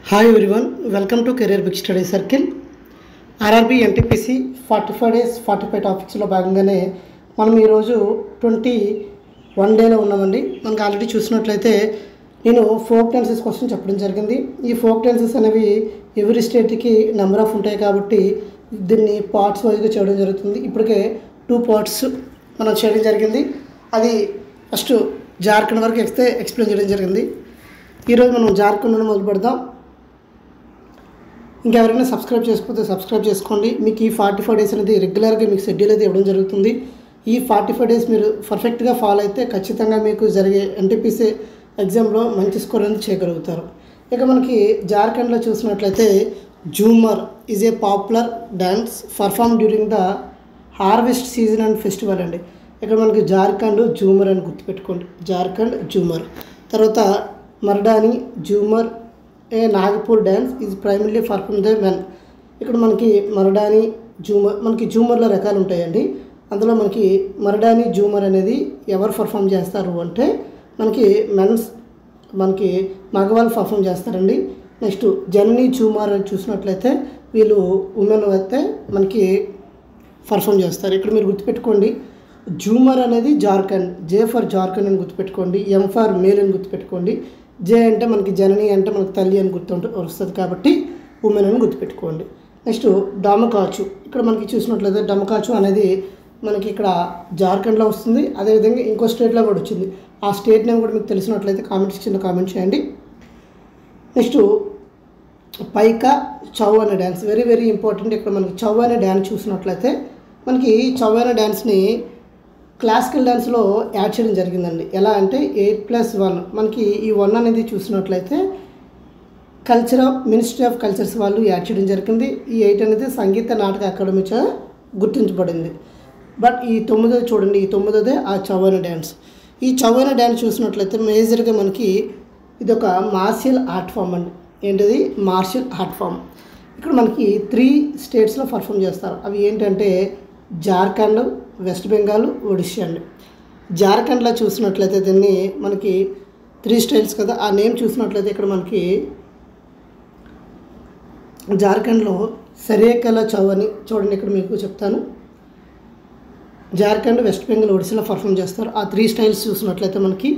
Hi everyone, welcome to Career Big Study Circle. RRB NTPC 45 days 45 టాపిక్స్లో భాగంగానే మనం ఈరోజు 21 డేలో ఉన్నామండి. మనకు ఆల్రెడీ చూసినట్లయితే నేను ఫోక్ డాన్సెస్ క్వశ్చన్ చెప్పడం జరిగింది. ఈ ఫోక్ డాన్సెస్ అనేవి ఎవరి స్టేట్కి నెంబర్ ఆఫ్ ఉంటాయి కాబట్టి దీన్ని పార్ట్స్ వైజ్గా చేయడం జరుగుతుంది. ఇప్పటికే 2 పార్ట్స్ మనం చేయడం జరిగింది. అది ఫస్ట్ జార్ఖండ్ వరకు ఎక్స్ప్లెయిన్ చేయడం జరిగింది. ఈరోజు మనం జార్ఖండ్ నుండి మొదలు పెడదాం. ఇంకెవరైనా సబ్స్క్రైబ్ చేసుకోకపోతే సబ్స్క్రైబ్ చేసుకోండి. మీకు ఈ 45 డేస్ అనేది రెగ్యులర్గా మీకు షెడ్యూల్ అయితే ఇవ్వడం జరుగుతుంది. ఈ 45 డేస్ మీరు పర్ఫెక్ట్గా ఫాలో అయితే ఖచ్చితంగా మీకు జరిగే ఎన్టీపీసీ ఎగ్జామ్లో మంచి స్కోర్ అనేది చేయగలుగుతారు. ఇక మనకి జార్ఖండ్లో చూసినట్లయితే Jhumar is a popular dance perform during the harvest season and festival అండి. ఇక్కడ మనకి జార్ఖండ్ జూమర్ అని గుర్తుపెట్టుకోండి. జార్ఖండ్ జూమర్. తర్వాత Mardani Jhumar a Nagpur dance is primarily perform the men. ఇక్కడ మనకి మరడానీ జూమర్, మనకి జూమర్లో రకాలు ఉంటాయండి. అందులో మనకి మరడానీ జూమర్ అనేది ఎవరు పర్ఫామ్ చేస్తారు అంటే మనకి మెన్స్, మనకి మగవాళ్ళు పర్ఫామ్ చేస్తారండి. నెక్స్ట్ జననీ జూమర్ అని చూసినట్లయితే వీళ్ళు ఉమెన్ అయితే మనకి పర్ఫామ్ చేస్తారు. ఇక్కడ మీరు గుర్తుపెట్టుకోండి, జూమర్ అనేది జార్ఖండ్, జే ఫర్ జార్ఖండ్ అని గుర్తుపెట్టుకోండి. ఎం ఫర్ మేల్ అని గుర్తుపెట్టుకోండి. జే అంటే మనకి జనని అంటే మనకి తల్లి అని వస్తుంది కాబట్టి ఉమెన్ అని గుర్తుపెట్టుకోండి. నెక్స్ట్ డమకాచు. ఇక్కడ మనకి చూసినట్లయితే డమకాచు అనేది మనకి ఇక్కడ జార్ఖండ్లో వస్తుంది. అదేవిధంగా ఇంకో స్టేట్లో కూడా వచ్చింది. ఆ స్టేట్ నేమ్ కూడా మీకు తెలిసినట్లయితే కామెంట్ సెక్షన్లో కామెంట్ చేయండి. నెక్స్ట్ పైకా చౌ అనే డ్యాన్స్, వెరీ వెరీ ఇంపార్టెంట్. ఇక్కడ మనకి చౌ అనే డ్యాన్స్ చూసినట్లయితే మనకి చౌ అనే డ్యాన్స్ని క్లాసికల్ డ్యాన్స్లో యాడ్ చేయడం జరిగిందండి. ఎలా అంటే 8+1, మనకి ఈ 1 అనేది చూసినట్లయితే మినిస్ట్రీ ఆఫ్ కల్చర్స్ వాళ్ళు యాడ్ చేయడం జరిగింది. ఈ 8 అనేది సంగీత నాటక అకాడమీ చే గుర్తించబడింది. బట్ ఈ 9 చూడండి, ఈ 9దే ఆ చౌవైన డ్యాన్స్. ఈ చౌవైన డ్యాన్స్ చూసినట్లయితే మేజర్గా మనకి ఇది ఒక మార్షియల్ ఆర్ట్ ఫామ్ అండి. ఏంటిది? Martial art form. ఇక్కడ మనకి 3 స్టేట్స్లో పర్ఫామ్ చేస్తారు. అవి ఏంటంటే జార్ఖండ్, వెస్ట్ బెంగాల్, ఒడిషా అండి. జార్ఖండ్లో చూసినట్లయితే దీన్ని మనకి 3 స్టైల్స్ కదా, ఆ నేమ్ చూసినట్లయితే ఇక్కడ మనకి జార్ఖండ్లో సరేకల చౌ అని చూడండి. ఇక్కడ మీకు చెప్తాను. జార్ఖండ్, వెస్ట్ బెంగాల్, ఒడిశాలో పర్ఫామ్ చేస్తారు. ఆ 3 స్టైల్స్ చూసినట్లయితే మనకి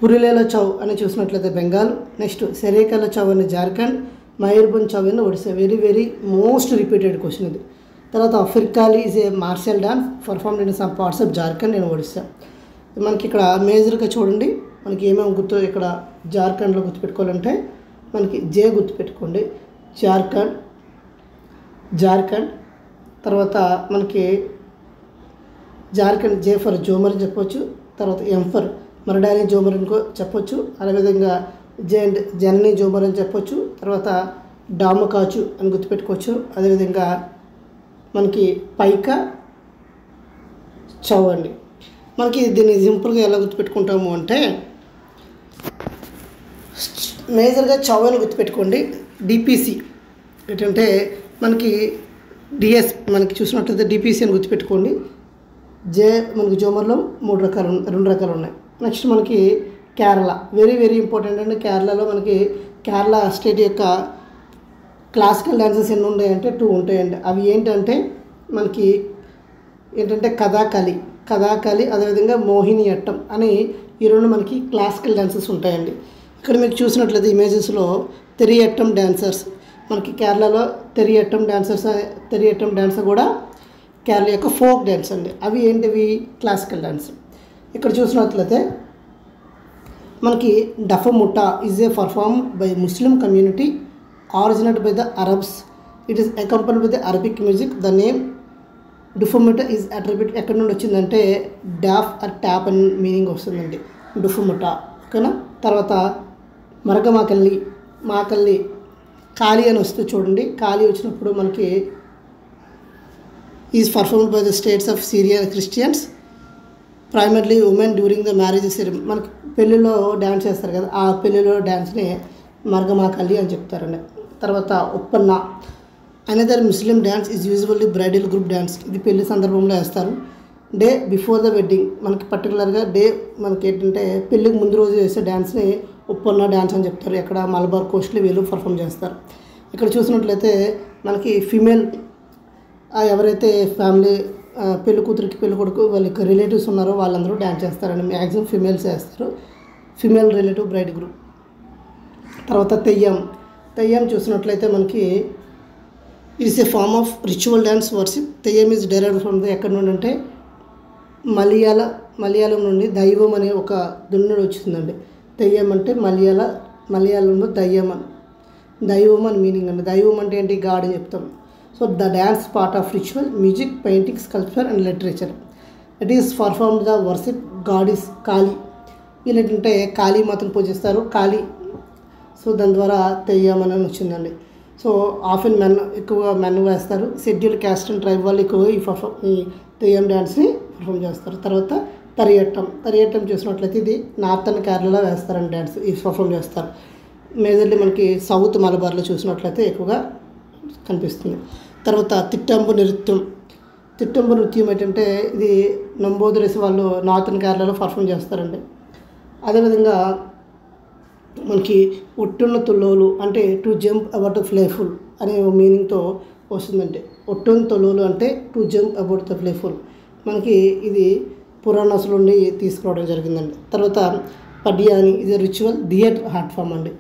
పురిలేల చౌ అని చూసినట్లయితే బెంగాల్, నెక్స్ట్ సరేకల చౌ అని జార్ఖండ్, మయూర్భంజ్ చౌ అని Odisha. Very very most repeated question ఇది. తర్వాత Firkali is a martial dance performed in some parts of Jharkhand and Odisha. మనకి ఇక్కడ మేజర్గా చూడండి, మనకి ఏమేమి గుర్తు ఇక్కడ జార్ఖండ్లో గుర్తుపెట్టుకోవాలంటే మనకి జే గుర్తుపెట్టుకోండి, జార్ఖండ్. తర్వాత మనకి జార్ఖండ్ జే ఫర్ జోమర్ అని చెప్పొచ్చు. తర్వాత ఎం ఫర్ మరడానీ జోమర్ అని చెప్పొచ్చు. అదేవిధంగా జననీ జోమర్ అని చెప్పొచ్చు. తర్వాత డామకాచు అని గుర్తుపెట్టుకోవచ్చు. అదేవిధంగా మనకి పైకా చౌ అండి. మనకి దీన్ని సింపుల్గా ఎలా గుర్తుపెట్టుకుంటాము అంటే మేజర్గా చౌ అని గుర్తుపెట్టుకోండి. డిపిసి ఏంటంటే మనకి డిఎస్, మనకి చూసినట్లయితే డిపిసి అని గుర్తుపెట్టుకోండి. జే మనకి జోమర్లో 2 రకాలు ఉన్నాయి. నెక్స్ట్ మనకి కేరళ, వెరీ వెరీ ఇంపార్టెంట్ అండి. కేరళలో మనకి కేరళ స్టేట్ యొక్క క్లాసికల్ డ్యాన్సెస్ ఎన్ని ఉంటాయంటే 2 ఉంటాయండి. అవి ఏంటంటే మనకి ఏంటంటే కథాకళి అదేవిధంగా మోహిని అట్టం అని ఈ 2 మనకి క్లాసికల్ డ్యాన్సెస్ ఉంటాయండి. ఇక్కడ మీకు చూసినట్లయితే ఇమేజెస్లో తెరియట్టం డాన్సర్స్, మనకి కేరళలో తెరియట్టం డాన్స్ కూడా కేరళ యొక్క ఫోక్ డ్యాన్స్ అండి. అవి ఏంటివి? Classical dance. ఇక్కడ చూసినట్లయితే మనకి Daffmuttu is a perform by Muslim community originated by the Arabs. It is accompanied with the Arabic music. The name Daffmuttu is attribute ఎక్కడి నుండి వచ్చిందంటే డాఫ్ ఆర్ ట్యాప్ అని మీనింగ్ వస్తుందండి డఫముటా. ఓకేనా? తర్వాత మాకల్లి కాళీ అని వస్తుంది చూడండి. కాళీ వచ్చినప్పుడు మనకి is performed by the states of Syrian Christians primarily women during the marriage ceremony. మనకి పెళ్ళిలో డ్యాన్స్ చేస్తారు కదా, ఆ పెళ్ళిలో డ్యాన్స్ని మరగమాకల్లి అని చెప్తారండి. తర్వాత Oppana another Muslim dance is usually bridal group dance. ఇది పెళ్లి సందర్భంలో వేస్తారు. డే బిఫోర్ ద వెడ్డింగ్, మనకి పర్టికులర్గా డే మనకి ఏంటంటే పెళ్ళికి ముందు రోజు వేసే డ్యాన్స్ని ఉప్పన్న డ్యాన్స్ అని చెప్తారు. ఎక్కడ మలబార్ కోస్ట్లో వీళ్ళు పర్ఫామ్ చేస్తారు. ఇక్కడ చూసినట్లయితే మనకి ఫీమేల్ ఎవరైతే ఫ్యామిలీ పెళ్లి కూతురికి పెళ్లి కొడుకు వాళ్ళకి రిలేటివ్స్ ఉన్నారో వాళ్ళందరూ డ్యాన్స్ చేస్తారండి. మ్యాక్సిమం ఫీమేల్స్ చేస్తారు, ఫీమేల్ రిలేటివ్ బ్రైడ్ గ్రూప్. తర్వాత తెయ్యం చూసినట్లయితే మనకి it's a form of ritual dance worship. Theyyam is derived from the ఎక్కడి నుండి అంటే మలయాళం నుండి దైవం అనే ఒక దున్నుడు వచ్చిందండి. తెయ్యం అంటే మలయాళంలో దైవం అని మీనింగ్ అండి. దైవం అంటే ఏంటి? గాడ్ అని చెప్తాం. So the dance part of ritual, music, painting, sculpture and literature. It is perform the worship god is Kali. వీళ్ళు ఏంటంటే కాళీ మాతను పూజిస్తారు, కాళీ. సో దాని ద్వారా తెయ్యం అని వచ్చిందండి. సో ఆఫెన్ ఎక్కువగా మెన్ వేస్తారు. షెడ్యూల్ క్యాస్ట్ అండ్ ట్రైబ్ వాళ్ళు ఎక్కువగా ఈ తెయ్యం డ్యాన్స్ని పర్ఫామ్ చేస్తారు. తర్వాత తరియట్టం చూసినట్లయితే ఇది నార్థన్ కేరళలో వేస్తారని డ్యాన్స్ ఇది పర్ఫామ్ చేస్తారు. మేజర్లీ మనకి సౌత్ మలబార్లో చూసినట్లయితే ఎక్కువగా కనిపిస్తుంది. తర్వాత తిట్టంబు నృత్యం ఏంటంటే ఇది నంబూదిరిసి వాళ్ళు నార్థన్ కేరళలో పర్ఫామ్ చేస్తారండి. అదేవిధంగా మనకి ఒట్టున్న తుల్లోలు అంటే టు జంప్ అబౌట్ ప్లేఫుల్ అనే మీనింగ్తో వస్తుందంటే ఒట్టున్న తొలోలు అంటే to jump about the playful. మనకి ఇది పురాణాస్ నుండి తీసుకురావడం జరిగిందండి. తర్వాత పడియాని ఇది రిచువల్ థియేటర్ ఆర్ట్ ఫామ్ అండి.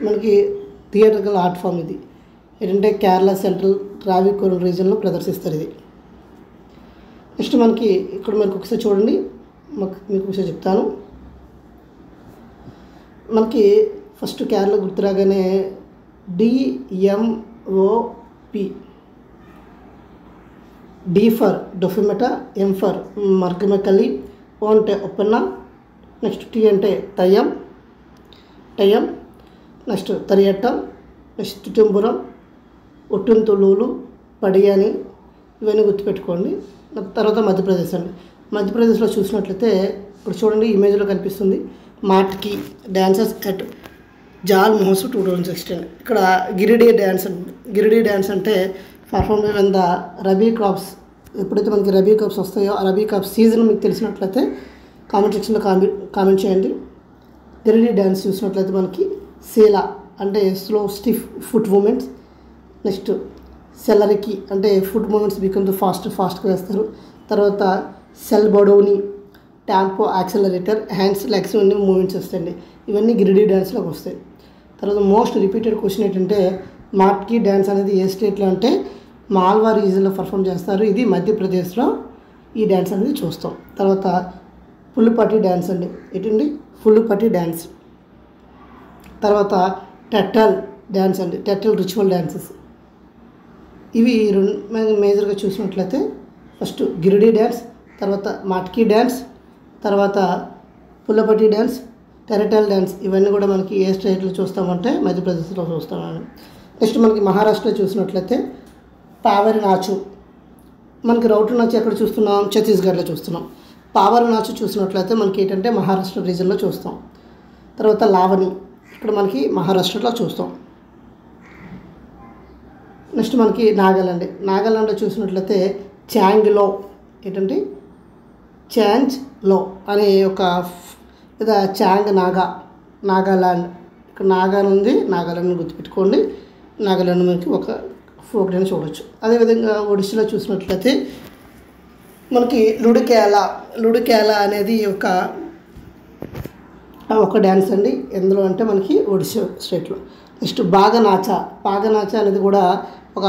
మనకి థియేటర్కల్ ఆర్ట్ ఫామ్ ఇది ఏంటంటే కేరళ సెంట్రల్ ట్రావికోరల్ రీజన్లో ప్రదర్శిస్తారు ఇది. నెక్స్ట్ మనకి ఇక్కడ మనకు ఒకసారి చూడండి, మీకు ఒకసారి చెప్తాను. మనకి ఫస్ట్ కేరళ గుర్తురాగానే DMOP, D for Daffmuttu, M for Margamkali, O అంటే ఒప్పన్న, నెక్స్ట్ T అంటే తెయ్యం, నెక్స్ట్ తరియట్టం, నెక్స్ట్ టిటుంబురం, ఒట్టుంతులూలు, పడియాని ఇవన్నీ గుర్తుపెట్టుకోండి. తర్వాత మధ్యప్రదేశ్ అండి. మధ్యప్రదేశ్లో చూసినట్లయితే ఇప్పుడు చూడండి ఇమేజ్లో కనిపిస్తుంది మాట్కి డాన్సర్స్ అట్ జాల్ మహోత్సవ్ 2016. ఇక్కడ గిరిడీ డ్యాన్స్ అంటే perform when the rabi crops. ఎప్పుడైతే మనకి రబీ క్రాప్స్ వస్తాయో ఆ రబీ క్రాప్ సీజన్ మీకు తెలిసినట్లయితే కామెంట్ సెక్షన్లో కామెంట్ చేయండి. గిరిడీ డ్యాన్స్ చూసినట్లయితే మనకి సేలా అంటే slow stiff foot movements. Next సెలరికి అంటే ఫుట్ మూమెంట్స్ బికమ్ ఫాస్ట్గా వేస్తారు. తర్వాత సెల్ బడోని ట్యాంపో యాక్సలరేటర్ హ్యాండ్స్ లెగ్స్ అన్ని మూమెంట్స్ వస్తాయండి. ఇవన్నీ గిరిడీ డ్యాన్స్లోకి వస్తాయి. తర్వాత మోస్ట్ రిపీటెడ్ క్వశ్చన్ ఏంటంటే మాట్కి డ్యాన్స్ అనేది ఏ స్టేట్లో అంటే మాల్వా రీజన్లో పర్ఫామ్ చేస్తారు. ఇది మధ్యప్రదేశ్లో ఈ డ్యాన్స్ అనేది చూస్తాం. తర్వాత పుల్లుపట్టి డ్యాన్స్ అండి. ఏంటండి? పుల్లుపట్టి డ్యాన్స్. తర్వాత టెట్టల్ డ్యాన్స్ అండి. టెట్టల్ రిచువల్ డ్యాన్సెస్. ఇవి రెండు మేజర్గా చూసినట్లయితే ఫస్ట్ గిరిడీ డ్యాన్స్, తర్వాత మాట్కి డ్యాన్స్, తర్వాత పుల్లపట్టి డ్యాన్స్, టెరటల్ డ్యాన్స్. ఇవన్నీ కూడా మనకి ఏ స్టేట్లో చూస్తామంటే మధ్యప్రదేశ్లో చూస్తామండి. నెక్స్ట్ మనకి మహారాష్ట్రలో చూసినట్లయితే పావరి నాచు. మనకి రౌటర్ నాచు ఎక్కడ చూస్తున్నాం? ఛత్తీస్గఢ్లో చూస్తున్నాం. పావరి నాచు చూసినట్లయితే మనకి ఏంటంటే మహారాష్ట్ర రీజన్లో చూస్తాం. తర్వాత లావణి ఇక్కడ మనకి మహారాష్ట్రలో చూస్తాం. నెక్స్ట్ మనకి నాగాలాండ్లో చూసినట్లయితే చాంగ్లో ఏంటంటే చాంజ్లో అనే ఒక లేదా చాంగ్ నాగాలాండ్. ఇక్కడ నాగాను ఉంది, నాగాలాండ్ని గుర్తుపెట్టుకోండి. నాగాలాండ్ మనకి ఒక ఫోక్ డ్యాన్స్ చూడవచ్చు. అదేవిధంగా ఒడిస్సాలో చూసినట్లయితే మనకి లుడికేలా అనేది ఒక డ్యాన్స్ అండి. ఎందులో అంటే మనకి ఒడిస్సా స్టేట్లో. నెక్స్ట్ బాగనాచా అనేది కూడా ఒక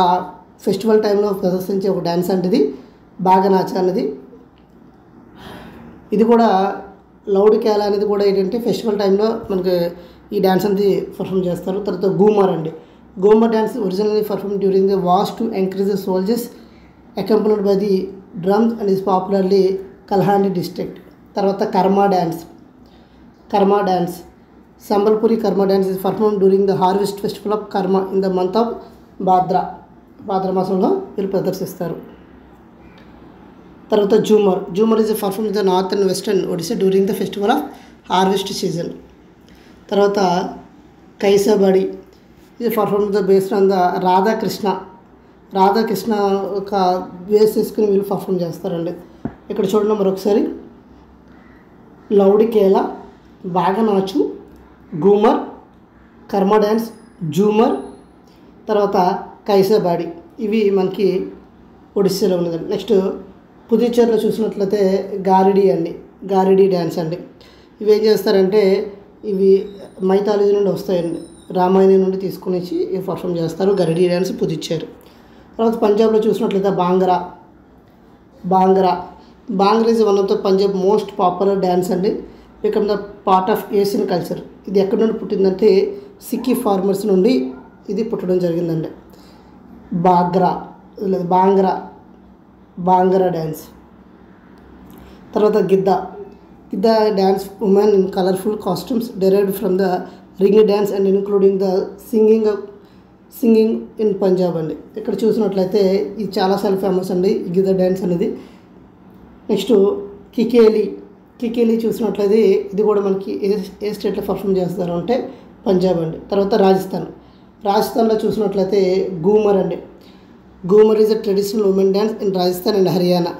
ఫెస్టివల్ టైంలో ప్రదర్శించే ఒక డ్యాన్స్ అంటే ఇది బాగనాచా అనేది. ఇది కూడా లౌడికేలా అనేది కూడా ఏంటంటే ఫెస్టివల్ టైంలో మనకి ఈ డ్యాన్స్ అనేది పర్ఫామ్ చేస్తారు. తర్వాత గూమర్ అండి. Ghoomar dance originally perform during the wars to encourage the soldiers accompanied by the drums and is popularly Kalahandi district. తర్వాత Karma dance Sambalpuri Karma dance is perform during the harvest festival of Karma in the month of Bhadra మాసంలో వీళ్ళు ప్రదర్శిస్తారు. తర్వాత Jhumar is perform the north and western Odisha during the festival of harvest season. తర్వాత కైసబడి ఇది perform the based on the Radhakrishna ఒక base చేసుకుని వీళ్ళు perform చేస్తారండి. ఇక్కడ చూడండి మరొకసారి లౌడికేలా, బాగనాచు, గూమర్, కర్మ డ్యాన్స్, జూమర్, తర్వాత కైసాబాడి, ఇవి మనకి ఒడిస్సాలో ఉన్నదండి. నెక్స్ట్ పుదుచ్చేరిలో చూసినట్లయితే గారిడి డ్యాన్స్ అండి. ఇవి ఏం చేస్తారంటే ఇవి మైథాలజీ నుండి వస్తాయండి, రామాయణం నుండి తీసుకుని ఇవి పర్ఫామ్ చేస్తారు. గరిడి డ్యాన్స్ పుదుచ్చేరి. తర్వాత పంజాబ్లో చూసినట్లయితే Bhangra is one of the Punjab most popular dance అండి. Become the part of Asian culture. ఇది ఎక్కడి నుండి పుట్టిందంటే సిక్కి ఫార్మర్స్ నుండి ఇది పుట్టడం జరిగిందండి. బాంగ్రా డ్యాన్స్. తర్వాత Giddha dance women in colourful costumes derived from the ring dance and including the singing in Punjab అండి. ఇక్కడ చూసినట్లయితే ఇది చాలాసార్లు ఫేమస్ అండి ఈ గిద్దా డ్యాన్స్ అనేది. నెక్స్ట్ కికేలి చూసినట్లయితే ఇది కూడా మనకి ఏ స్టేట్లో పర్ఫామ్ చేస్తారు అంటే పంజాబ్ అండి. తర్వాత రాజస్థాన్లో చూసినట్లయితే Ghoomar is a traditional women dance in Rajasthan and Haryana.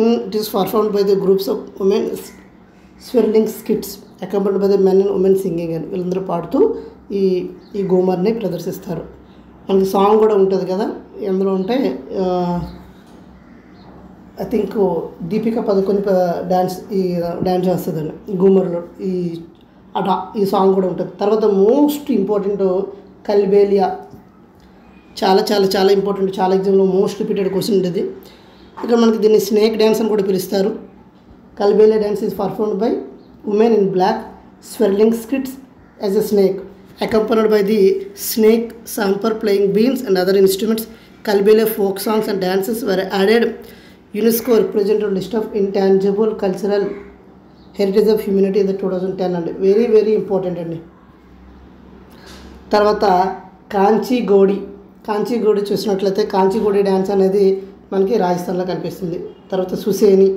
It is performed by the groups of women swirling skirts accompanied by the men and women singing అని వీళ్ళందరూ పాడుతూ ఈ గూమర్ని ప్రదర్శిస్తారు. మనకి సాంగ్ కూడా ఉంటుంది కదా, ఎందులో ఉంటే I think Deepika Padukone dance చేస్తుందండి గూమర్లో. ఈ సాంగ్ కూడా ఉంటుంది. తర్వాత మోస్ట్ ఇంపార్టెంట్ కల్బేలియా, చాలా ఇంపార్టెంట్, చాలా ఎగ్జామ్లో మోస్ట్ రిపీటెడ్ క్వశ్చన్ ఉంటుంది. ఇక్కడ మనకి దీన్ని స్నేక్ డ్యాన్స్ అని కూడా పిలుస్తారు. Kalbelia dance is performed by women in black swirling skirts as a snake accompanied by the snake samper playing beans and other instruments. Kalbelia folk songs and dances were added UNESCO represented list of intangible cultural heritage of humanity in the 2010 and very important అండి. తర్వాత కాంచీగోడి చూసినట్లయితే కాంచీగోడి dance అనేది మనకి రాజస్థాన్లో కనిపిస్తుంది. తర్వాత సుసేని.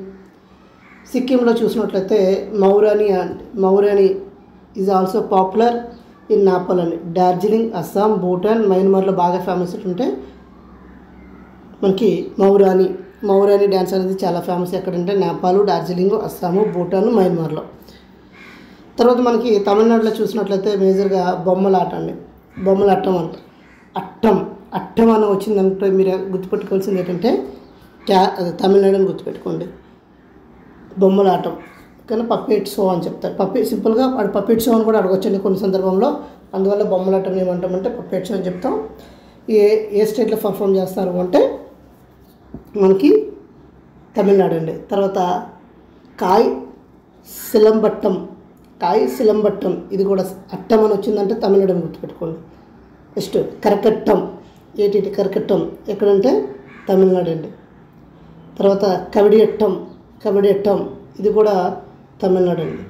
సిక్కింలో చూసినట్లయితే Maruni is also popular in Nepal అండి. డార్జిలింగ్, అస్సాం, భూటాన్, మయన్మార్లో బాగా ఫేమస్ ఉంటే మనకి మౌరాని డ్యాన్స్ అనేది చాలా ఫేమస్. ఎక్కడంటే నేపాల్, డార్జిలింగ్, అస్సాము, భూటాన్, మయన్మార్లో. తర్వాత మనకి తమిళనాడులో చూసినట్లయితే మేజర్గా బొమ్మలాటం అంట. అట్టం అని వచ్చిందంటే మీరు గుర్తుపెట్టుకోవాల్సింది ఏంటంటే తమిళనాడు అని గుర్తుపెట్టుకోండి. బొమ్మలాటం కానీ పప్పెట్ షో అని చెప్తారు. సింపుల్గా వాడు పప్పెట్ షో అని కూడా అడగొచ్చండి కొన్ని సందర్భంలో. అందువల్ల బొమ్మలాటం ఏమంటామంటే పప్పెట్ షో అని చెప్తాం. ఏ స్టేట్లో పర్ఫామ్ చేస్తారు అంటే మనకి తమిళనాడు అండి. తర్వాత కాయ్ సిలంబట్టం ఇది కూడా అట్టం అని వచ్చిందంటే తమిళనాడు అని గుర్తుపెట్టుకోండి. నెక్స్ట్ కరకట్టం ఎక్కడంటే తమిళనాడు అండి. తర్వాత కబడ్డీ ఇది కూడా తమిళనాడు అండి.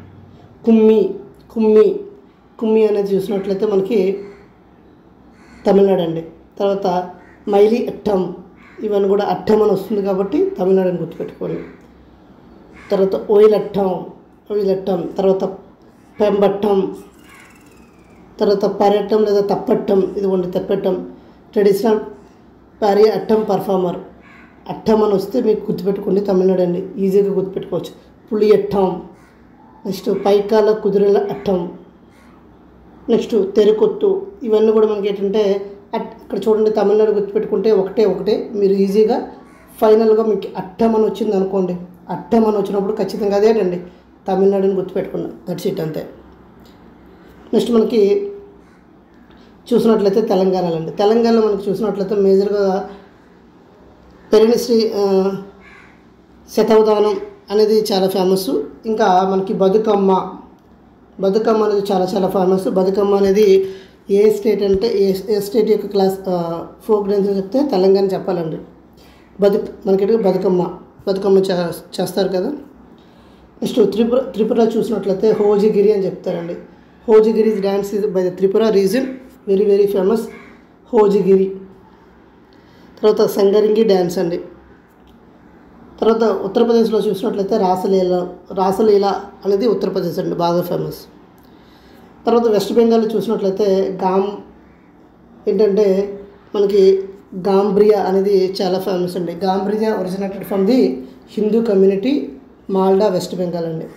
కుమ్మి అనేది చూసినట్లయితే మనకి తమిళనాడు అండి. తర్వాత మైలి అట్టం ఇవన్నీ కూడా అట్టం అని వస్తుంది కాబట్టి తమిళనాడు అని గుర్తుపెట్టుకోండి. తర్వాత ఒయిలట్టం, తర్వాత పెంబట్టం, తర్వాత పర్యటం లేదా తప్పట్టం తప్పట్టం ట్రెడిషనల్ పారి అట్టం పర్ఫార్మర్. అట్టం అని వస్తే మీకు గుర్తుపెట్టుకోండి తమిళనాడు అండి, ఈజీగా గుర్తుపెట్టుకోవచ్చు. పులి అట్టం. నెక్స్ట్ పైకాల కుదిరెల అట్టం. నెక్స్ట్ తెరకొత్తు. ఇవన్నీ కూడా మనకి ఏంటంటే ఇక్కడ చూడండి తమిళనాడు గుర్తుపెట్టుకుంటే ఒకటే మీరు ఈజీగా ఫైనల్గా మీకు అట్టం అని వచ్చింది అనుకోండి. అట్టం అని వచ్చినప్పుడు ఖచ్చితంగా అదేంటండి తమిళనాడుని గుర్తుపెట్టుకున్నాం. దట్స్ ఇట్ అంతే. నెక్స్ట్ మనకి చూసినట్లయితే తెలంగాణలో మనకి చూసినట్లయితే మేజర్గా పెరినిశ్రీ శతావధానం అనేది చాలా ఫేమస్. ఇంకా మనకి బతుకమ్మ అనేది చాలా ఫేమస్. బతుకమ్మ అనేది ఏ స్టేట్ అంటే ఏ స్టేట్ యొక్క ఫోక్ డ్యాన్స్ అని చెప్తే తెలంగాణ చెప్పాలండి. మనకి బతుకమ్మ చేస్తారు కదా. నెక్స్ట్ త్రిపుర చూసినట్లయితే హోజిగిరి అని చెప్తారండి. Hojagiri dance by the Tripura region very famous Hojagiri. తర్వాత సంగరింగి డ్యాన్స్ అండి. తర్వాత ఉత్తరప్రదేశ్లో చూసినట్లయితే రాసలీల అనేది ఉత్తరప్రదేశ్ అండి, బాగా ఫేమస్. తర్వాత వెస్ట్ బెంగాల్లో చూసినట్లయితే మనకి గాంబ్రియా అనేది చాలా ఫేమస్ అండి. Gambhira originated from the Hindu community Malda West Bengal అండి.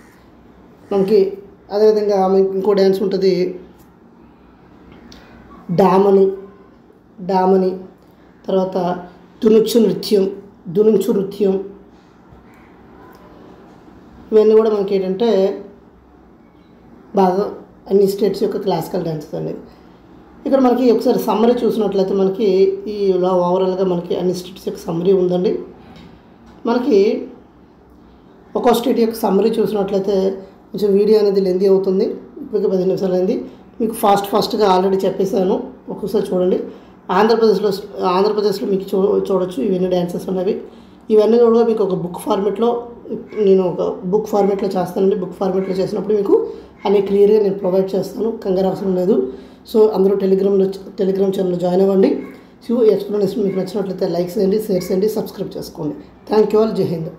మనకి అదేవిధంగా ఇంకో డ్యాన్స్ ఉంటుంది డామని, తర్వాత దునుచు నృత్యం, ఇవన్నీ కూడా మనకి ఏంటంటే బాగా అన్ని స్టేట్స్ యొక్క క్లాసికల్ డ్యాన్సెస్ అండి. ఇక్కడ మనకి ఒకసారి సమ్మరీ చూసినట్లయితే మనకి ఇలా ఓవరాల్గా మనకి అన్ని స్టేట్స్ యొక్క సమ్మరీ ఉందండి. మనకి ఒక్కో స్టేట్ యొక్క సమ్మరీ చూసినట్లయితే కొంచెం వీడియో అనేది లెందీ అవుతుంది. ఇప్పటికే 10 నిమిషాలు అయింది. మీకు ఫాస్ట్గా ఆల్రెడీ చెప్పేశాను, ఒక్కొక్కసారి చూడండి. ఆంధ్రప్రదేశ్లో మీకు చూడొచ్చు ఇవన్నీ డ్యాన్సెస్ అనేవి. ఇవన్నీ కూడా మీకు ఒక బుక్ ఫార్మేట్లో చేస్తానండి. బుక్ ఫార్మేట్లో చేసినప్పుడు మీకు అన్ని క్లియర్గా నేను ప్రొవైడ్ చేస్తాను, కంగారు అవసరం లేదు. సో అందరూ టెలిగ్రామ్ ఛానల్లో జాయిన్ అవ్వండి. సో ఈ ఎక్స్ప్లెనేషన్ మీకు నచ్చినట్లయితే లైక్ చేయండి, షేర్ చేయండి, సబ్స్క్రైబ్ చేసుకోండి. Thank you all. జై హింద్.